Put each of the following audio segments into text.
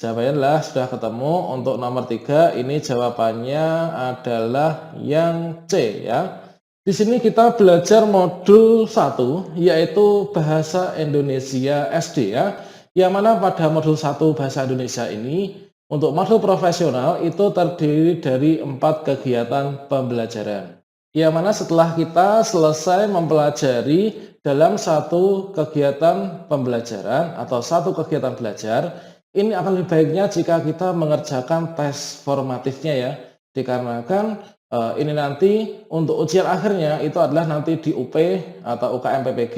Jawabannya adalah sudah ketemu. Untuk nomor 3 ini jawabannya adalah yang C ya. Di sini kita belajar modul 1 yaitu Bahasa Indonesia SD ya. Yang mana pada modul 1 Bahasa Indonesia ini untuk modul profesional itu terdiri dari 4 kegiatan pembelajaran. Yang mana setelah kita selesai mempelajari dalam satu kegiatan pembelajaran atau satu kegiatan belajar, ini akan lebih baiknya jika kita mengerjakan tes formatifnya ya, dikarenakan ini nanti untuk ujian akhirnya itu adalah nanti di UP atau UKM PPG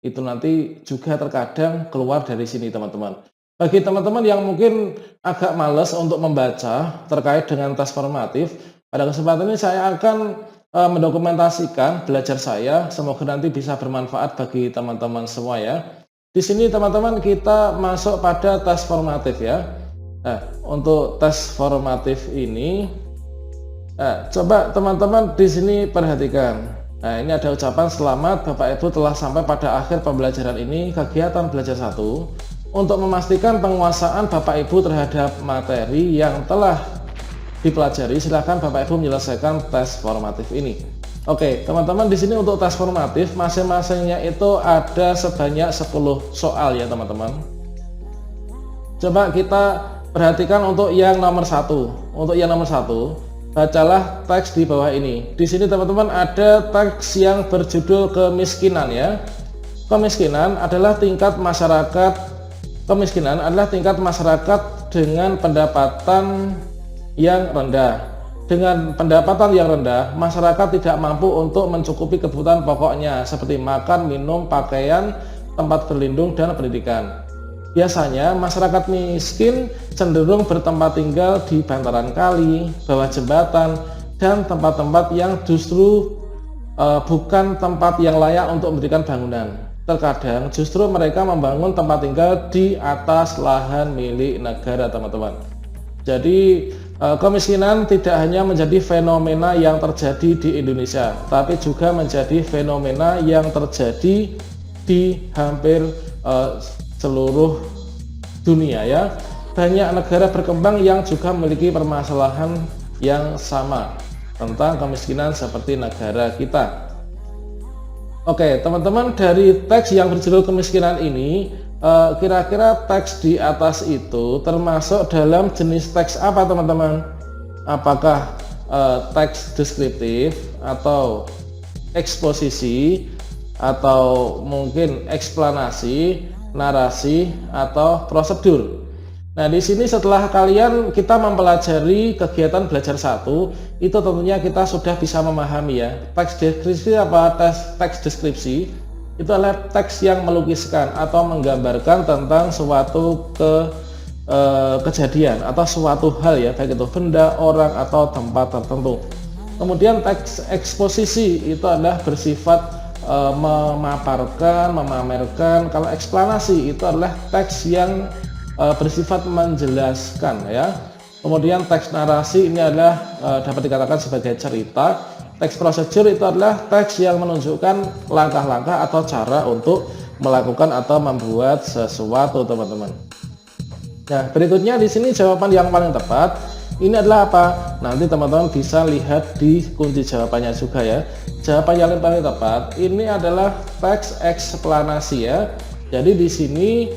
itu nanti juga terkadang keluar dari sini teman-teman. Bagi teman-teman yang mungkin agak males untuk membaca terkait dengan tes formatif, pada kesempatan ini saya akan mendokumentasikan belajar saya, semoga nanti bisa bermanfaat bagi teman-teman semua ya. Di sini teman-teman kita masuk pada tes formatif ya. Nah, untuk tes formatif ini, coba teman-teman di sini perhatikan. Nah, ini ada ucapan selamat Bapak Ibu telah sampai pada akhir pembelajaran ini kegiatan belajar 1. Untuk memastikan penguasaan Bapak Ibu terhadap materi yang telah dipelajari, silakan Bapak Ibu menyelesaikan tes formatif ini. Oke, teman-teman di sini untuk tes formatif masing-masingnya itu ada sebanyak 10 soal ya, teman-teman. Coba kita perhatikan untuk yang nomor 1. Untuk yang nomor 1, bacalah teks di bawah ini. Di sini teman-teman ada teks yang berjudul kemiskinan ya. Kemiskinan adalah tingkat masyarakat dengan pendapatan yang rendah. Dengan pendapatan yang rendah, masyarakat tidak mampu untuk mencukupi kebutuhan pokoknya seperti makan, minum, pakaian, tempat berlindung, dan pendidikan. Biasanya masyarakat miskin cenderung bertempat tinggal di bantaran kali, bawah jembatan, dan tempat-tempat yang justru bukan tempat yang layak untuk mendirikan bangunan. Terkadang justru mereka membangun tempat tinggal di atas lahan milik negara, teman-teman. Jadi kemiskinan tidak hanya menjadi fenomena yang terjadi di Indonesia, tapi juga menjadi fenomena yang terjadi di hampir seluruh dunia ya. Banyak negara berkembang yang juga memiliki permasalahan yang sama tentang kemiskinan seperti negara kita. Oke, teman-teman, dari teks yang berjudul kemiskinan ini, kira-kira teks di atas itu termasuk dalam jenis teks apa, teman-teman? Apakah teks deskriptif atau eksposisi atau mungkin eksplanasi, narasi atau prosedur? Nah, di sini setelah kita mempelajari kegiatan belajar 1, itu tentunya kita sudah bisa memahami ya. Teks deskripsi apa teks deskripsi? Itu adalah teks yang melukiskan atau menggambarkan tentang suatu kejadian atau suatu hal ya, baik itu benda, orang atau tempat tertentu. Kemudian teks eksposisi itu adalah bersifat memaparkan, memamerkan. Kalau eksplanasi itu adalah teks yang bersifat menjelaskan ya. Kemudian teks narasi ini adalah dapat dikatakan sebagai cerita. Teks prosedur itu adalah teks yang menunjukkan langkah-langkah atau cara untuk melakukan atau membuat sesuatu, teman-teman. Nah, berikutnya di sini jawaban yang paling tepat ini adalah apa? Nanti teman-teman bisa lihat di kunci jawabannya juga ya. Jawaban yang paling tepat ini adalah teks eksplanasi ya. Jadi di sini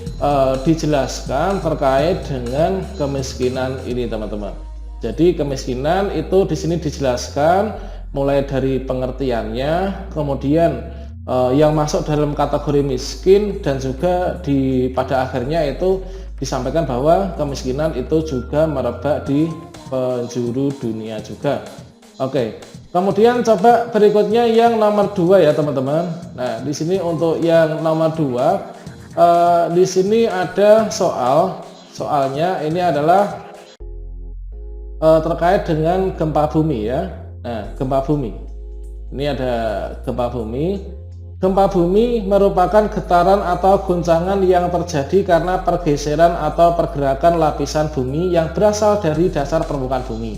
dijelaskan terkait dengan kemiskinan ini, teman-teman. Jadi kemiskinan itu di sini dijelaskan mulai dari pengertiannya, kemudian yang masuk dalam kategori miskin, dan juga pada akhirnya itu disampaikan bahwa kemiskinan itu juga merebak di penjuru dunia juga. Oke. Kemudian coba berikutnya yang nomor 2 ya, teman-teman. Nah, di sini untuk yang nomor 2 di sini ada soalnya ini adalah terkait dengan gempa bumi ya. Nah, gempa bumi. Ini ada gempa bumi. Gempa bumi merupakan getaran atau guncangan yang terjadi karena pergeseran atau pergerakan lapisan bumi yang berasal dari dasar permukaan bumi.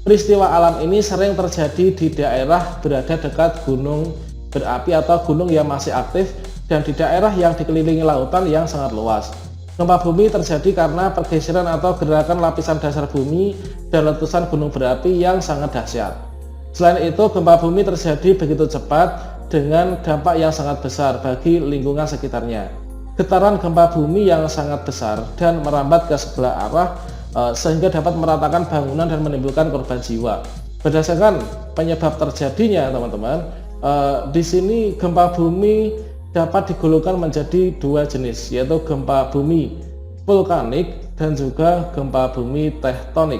Peristiwa alam ini sering terjadi di daerah berada dekat gunung berapi atau gunung yang masih aktif dan di daerah yang dikelilingi lautan yang sangat luas. Gempa bumi terjadi karena pergeseran atau gerakan lapisan dasar bumi dan letusan gunung berapi yang sangat dahsyat. Selain itu, gempa bumi terjadi begitu cepat dengan dampak yang sangat besar bagi lingkungan sekitarnya. Getaran gempa bumi yang sangat besar dan merambat ke sebelah arah sehingga dapat meratakan bangunan dan menimbulkan korban jiwa. Berdasarkan penyebab terjadinya, teman-teman, di sini gempa bumi dapat digolongkan menjadi dua jenis, yaitu gempa bumi vulkanik dan juga gempa bumi tektonik.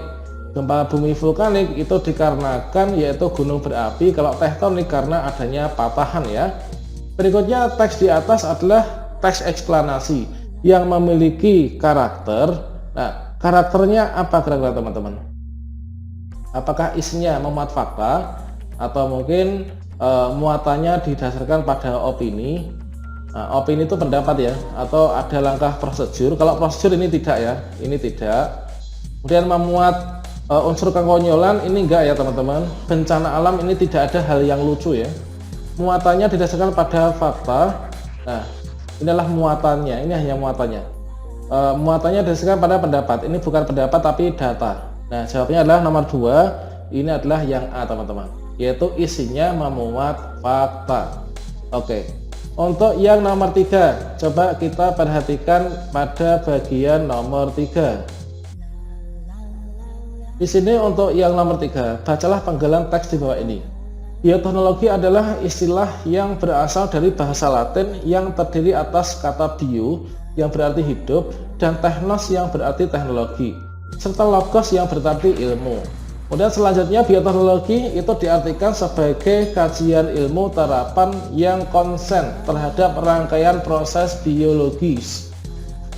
Gempa bumi vulkanik itu dikarenakan yaitu gunung berapi, kalau tektonik karena adanya patahan ya. Berikutnya teks di atas adalah teks eksplanasi yang memiliki karakter. Nah, karakternya apa kira-kira teman-teman? Apakah isinya memuat fakta atau mungkin muatannya didasarkan pada opini? Nah, opini itu pendapat ya, atau ada langkah prosedur. Kalau prosedur ini tidak ya, ini tidak. Kemudian memuat unsur kekonyolan, ini enggak ya teman-teman. Bencana alam ini tidak ada hal yang lucu ya. Muatannya didasarkan pada fakta. Nah, inilah muatannya, ini hanya muatannya. Muatannya didasarkan pada pendapat. Ini bukan pendapat tapi data. Nah, jawabnya adalah nomor 2. Ini adalah yang A teman-teman, yaitu isinya memuat fakta. Oke. Untuk yang nomor 3, coba kita perhatikan pada bagian nomor 3. Di sini untuk yang nomor 3, bacalah penggalan teks di bawah ini. Bioteknologi adalah istilah yang berasal dari bahasa Latin yang terdiri atas kata bio yang berarti hidup dan technos yang berarti teknologi, serta logos yang berarti ilmu. Kemudian selanjutnya bioteknologi itu diartikan sebagai kajian ilmu terapan yang konsen terhadap rangkaian proses biologis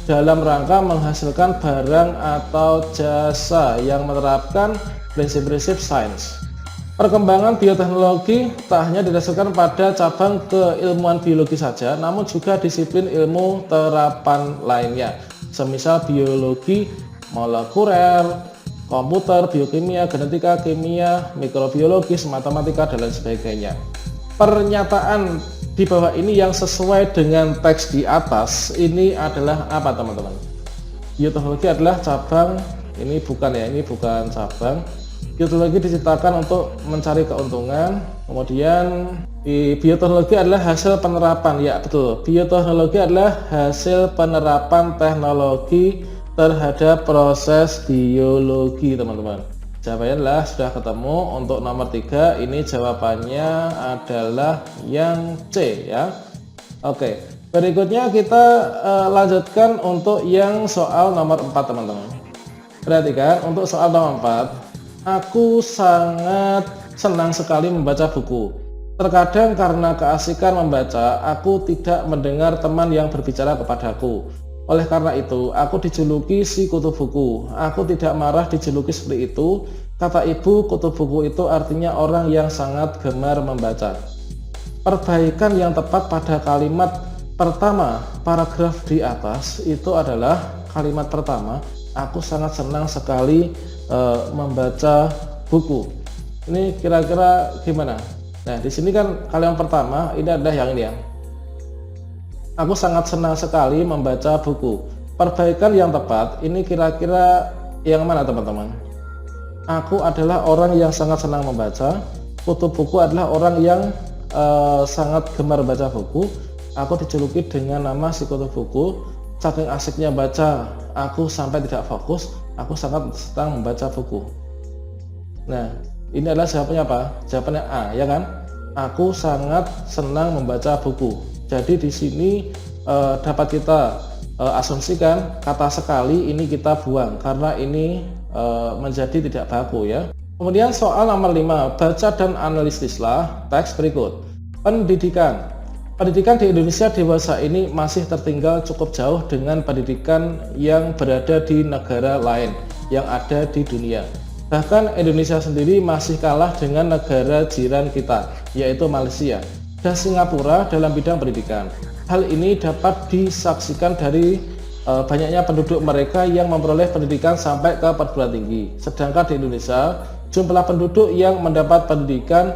dalam rangka menghasilkan barang atau jasa yang menerapkan prinsip-prinsip sains. Perkembangan bioteknologi tak hanya didasarkan pada cabang keilmuan biologi saja, namun juga disiplin ilmu terapan lainnya, semisal biologi molekuler, komputer, biokimia, genetika, kimia, mikrobiologi, matematika, dan lain sebagainya. Pernyataan di bawah ini yang sesuai dengan teks di atas ini adalah apa teman-teman? Bioteknologi adalah cabang, ini bukan ya, ini bukan cabang. Bioteknologi diciptakan untuk mencari keuntungan. Kemudian bioteknologi adalah hasil penerapan, ya betul. Bioteknologi adalah hasil penerapan teknologi terhadap proses biologi teman-teman. Jawabannya adalah sudah ketemu. Untuk nomor 3 ini jawabannya adalah yang C ya. Oke, berikutnya kita lanjutkan untuk yang soal nomor 4 teman-teman. Perhatikan untuk soal nomor 4. Aku sangat senang sekali membaca buku. Terkadang karena keasikan membaca, aku tidak mendengar teman yang berbicara kepadaku. Oleh karena itu, aku dijuluki si kutu buku. Aku tidak marah dijuluki seperti itu. Kata ibu, kutu buku itu artinya orang yang sangat gemar membaca. Perbaikan yang tepat pada kalimat pertama paragraf di atas itu adalah kalimat pertama, aku sangat senang sekali membaca buku. Ini kira-kira gimana? Nah, di sini kan kalimat pertama ini adalah yang ini ya. Aku sangat senang sekali membaca buku. Perbaikan yang tepat ini kira-kira yang mana teman-teman? Aku adalah orang yang sangat senang membaca. Kutu buku adalah orang yang sangat gemar baca buku. Aku dijuluki dengan nama si kutu buku. Saking asiknya baca, aku sampai tidak fokus. Aku sangat senang membaca buku. Nah, ini adalah jawabannya apa? Jawabannya A, ya kan? Aku sangat senang membaca buku. Jadi di sini dapat kita asumsikan kata sekali ini kita buang karena ini menjadi tidak baku ya. Kemudian soal nomor 5, baca dan analisislah teks berikut. Pendidikan. Pendidikan di Indonesia dewasa ini masih tertinggal cukup jauh dengan pendidikan yang berada di negara lain yang ada di dunia. Bahkan Indonesia sendiri masih kalah dengan negara jiran kita, yaitu Malaysia dan Singapura dalam bidang pendidikan. Hal ini dapat disaksikan dari banyaknya penduduk mereka yang memperoleh pendidikan sampai ke perguruan tinggi. Sedangkan di Indonesia, jumlah penduduk yang mendapat pendidikan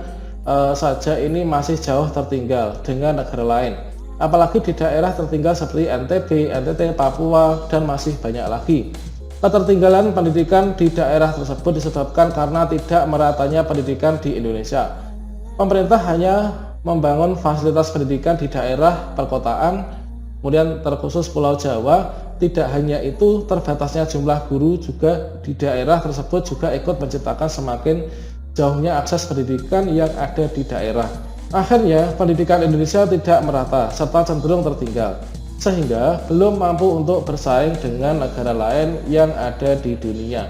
saja ini masih jauh tertinggal dengan negara lain. apalagi di daerah tertinggal seperti NTB, NTT, Papua, dan masih banyak lagi. Ketertinggalan pendidikan di daerah tersebut disebabkan karena tidak meratanya pendidikan di Indonesia. Pemerintah hanya membangun fasilitas pendidikan di daerah perkotaan, kemudian terkhusus Pulau Jawa. Tidak hanya itu, terbatasnya jumlah guru juga di daerah tersebut juga ikut menciptakan semakin jauhnya akses pendidikan yang ada di daerah. Akhirnya, pendidikan Indonesia tidak merata serta cenderung tertinggal, sehingga belum mampu untuk bersaing dengan negara lain yang ada di dunia.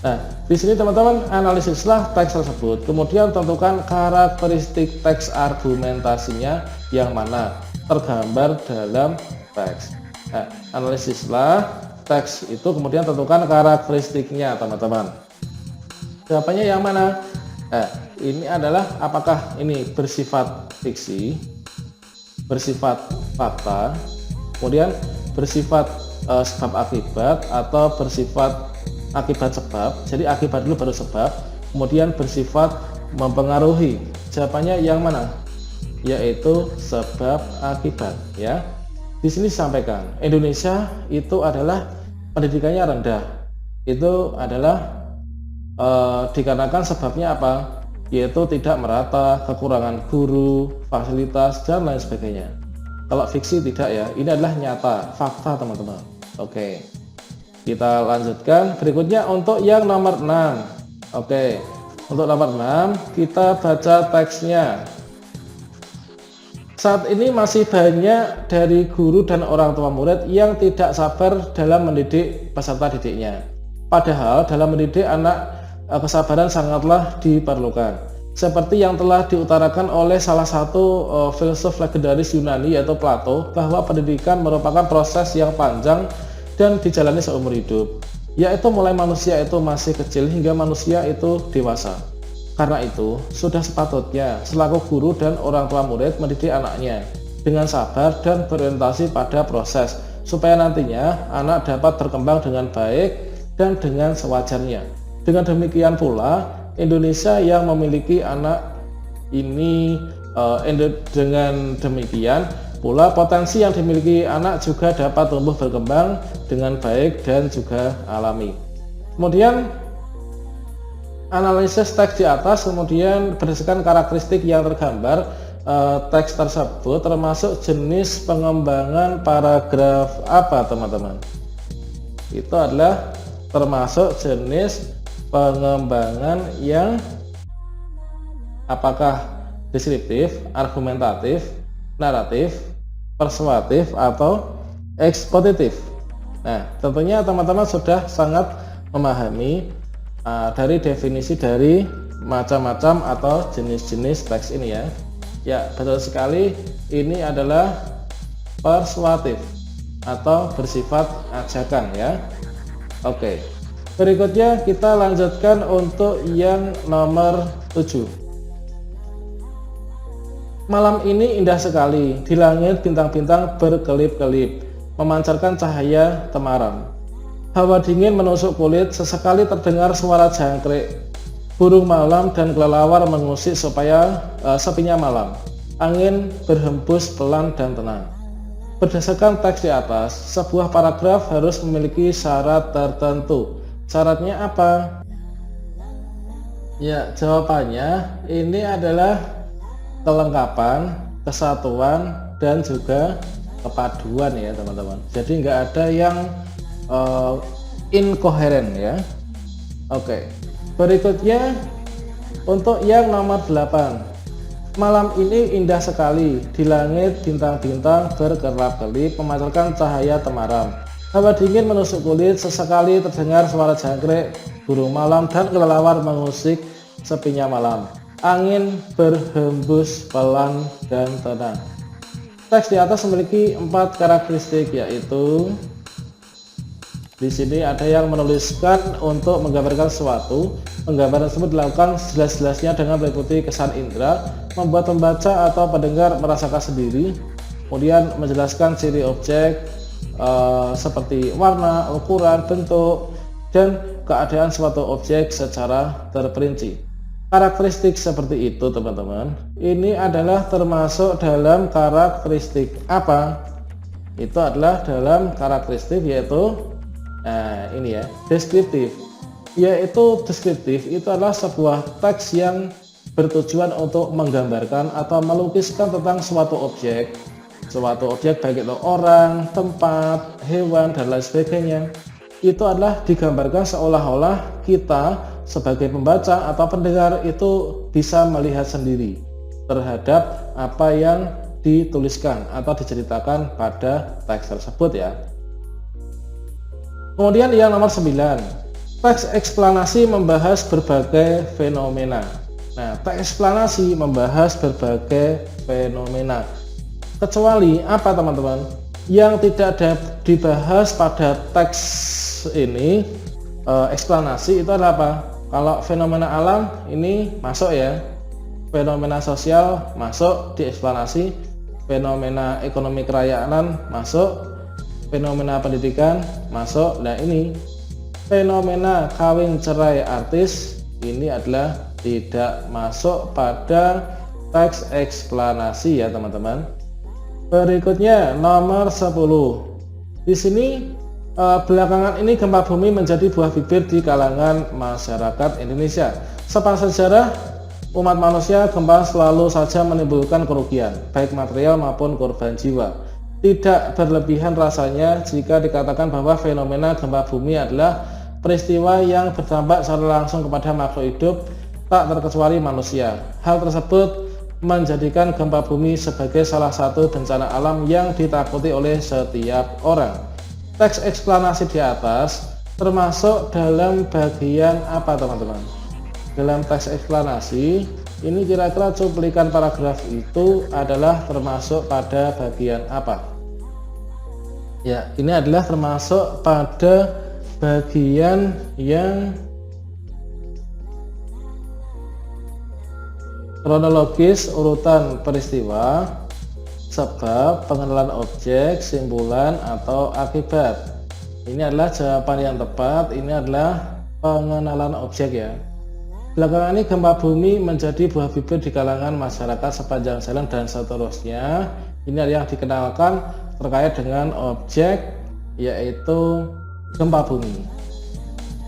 Nah, di sini teman-teman analisislah teks tersebut, kemudian tentukan karakteristik teks argumentasinya yang mana tergambar dalam teks. Nah, analisislah teks itu, kemudian tentukan karakteristiknya teman-teman. Jawabannya yang mana? Ini adalah apakah ini bersifat fiksi, bersifat fakta, kemudian bersifat sebab akibat, atau bersifat akibat sebab. Jadi akibat dulu baru sebab, kemudian bersifat mempengaruhi. Jawabannya yang mana? Yaitu sebab akibat ya. Di sini disampaikan Indonesia itu adalah pendidikannya rendah. Itu adalah dikarenakan sebabnya apa? Yaitu tidak merata, kekurangan guru, fasilitas, dan lain sebagainya. Kalau fiksi tidak ya, ini adalah nyata, fakta teman-teman. Oke, kita lanjutkan berikutnya untuk yang nomor 6. Oke, untuk nomor 6 kita baca teksnya. Saat ini masih banyak dari guru dan orang tua murid yang tidak sabar dalam mendidik peserta didiknya. Padahal dalam mendidik anak kesabaran sangatlah diperlukan. Seperti yang telah diutarakan oleh salah satu filsuf legendaris Yunani yaitu Plato, bahwa pendidikan merupakan proses yang panjang dan dijalani seumur hidup, yaitu mulai manusia itu masih kecil hingga manusia itu dewasa. Karena itu, sudah sepatutnya selaku guru dan orang tua murid mendidik anaknya dengan sabar dan berorientasi pada proses, supaya nantinya anak dapat berkembang dengan baik dan dengan sewajarnya. Dengan demikian pula, Indonesia yang memiliki anak ini, dengan demikian pula potensi yang dimiliki anak juga dapat tumbuh berkembang dengan baik dan juga alami. Kemudian analisis teks di atas, kemudian berdasarkan karakteristik yang tergambar teks tersebut, termasuk jenis pengembangan paragraf apa teman-teman? Itu adalah termasuk jenis pengembangan yang apakah deskriptif, argumentatif, naratif, persuasif, atau ekspositif. Nah, tentunya teman-teman sudah sangat memahami dari definisi dari macam-macam atau jenis-jenis teks ini ya. Ya, betul sekali, ini adalah persuasif atau bersifat ajakan ya. Oke. Berikutnya kita lanjutkan untuk yang nomor 7. Malam ini indah sekali, di langit bintang-bintang berkelip-kelip, memancarkan cahaya temaram. Hawa dingin menusuk kulit, sesekali terdengar suara jangkrik. Burung malam dan kelelawar mengusik supaya sepinya malam. Angin berhembus pelan dan tenang. Berdasarkan teks di atas, sebuah paragraf harus memiliki syarat tertentu. Syaratnya apa? Ya, jawabannya ini adalah kelengkapan, kesatuan, dan juga kepaduan ya teman-teman. Jadi nggak ada yang inkoheren ya. Oke, berikutnya untuk yang nomor 8. Malam ini indah sekali, di langit bintang-bintang berkerap-kerip memancarkan cahaya temaram. Hawa dingin menusuk kulit, sesekali terdengar suara jangkrik. Burung malam dan kelelawar mengusik sepinya malam. Angin berhembus pelan dan tenang. Teks di atas memiliki 4 karakteristik, yaitu di sini ada yang menuliskan untuk menggambarkan sesuatu. Penggambaran tersebut dilakukan sejelas-jelasnya dengan meliputi kesan indera, membuat pembaca atau pendengar merasakan sendiri, kemudian menjelaskan ciri objek seperti warna, ukuran, bentuk, dan keadaan suatu objek secara terperinci. Karakteristik seperti itu teman-teman, ini adalah termasuk dalam karakteristik apa? Itu adalah dalam karakteristik yaitu ini ya, deskriptif. Yaitu deskriptif itu adalah sebuah teks yang bertujuan untuk menggambarkan atau melukiskan tentang suatu objek baik itu orang, tempat, hewan, dan lain sebagainya. Itu adalah digambarkan seolah-olah kita sebagai pembaca atau pendengar itu bisa melihat sendiri terhadap apa yang dituliskan atau diceritakan pada teks tersebut ya. Kemudian yang nomor 9, teks eksplanasi membahas berbagai fenomena. Nah, teks eksplanasi membahas berbagai fenomena. Kecuali apa teman-teman? Yang tidak dibahas pada teks ini eksplanasi itu adalah apa? Kalau fenomena alam ini masuk ya, fenomena sosial masuk di eksplanasi, fenomena ekonomi kerakyatan masuk, fenomena pendidikan masuk. Nah ini fenomena kawin cerai artis ini adalah tidak masuk pada teks eksplanasi ya teman-teman. Berikutnya nomor 10. Di sini belakangan ini gempa bumi menjadi buah bibir di kalangan masyarakat Indonesia. Sepanjang sejarah umat manusia, gempa selalu saja menimbulkan kerugian, baik material maupun korban jiwa. Tidak berlebihan rasanya jika dikatakan bahwa fenomena gempa bumi adalah peristiwa yang berdampak secara langsung kepada makhluk hidup, tak terkecuali manusia. Hal tersebut menjadikan gempa bumi sebagai salah satu bencana alam yang ditakuti oleh setiap orang. Teks eksplanasi di atas termasuk dalam bagian apa teman-teman? Dalam teks eksplanasi ini kira-kira cuplikan paragraf itu adalah termasuk pada bagian apa? Ya, ini adalah termasuk pada bagian yang kronologis urutan peristiwa, sebab, pengenalan objek, simpulan, atau akibat. Ini adalah jawaban yang tepat, ini adalah pengenalan objek ya. Belakangan ini gempa bumi menjadi buah bibir di kalangan masyarakat sepanjang jalan dan seterusnya. Ini adalah yang dikenalkan terkait dengan objek yaitu gempa bumi.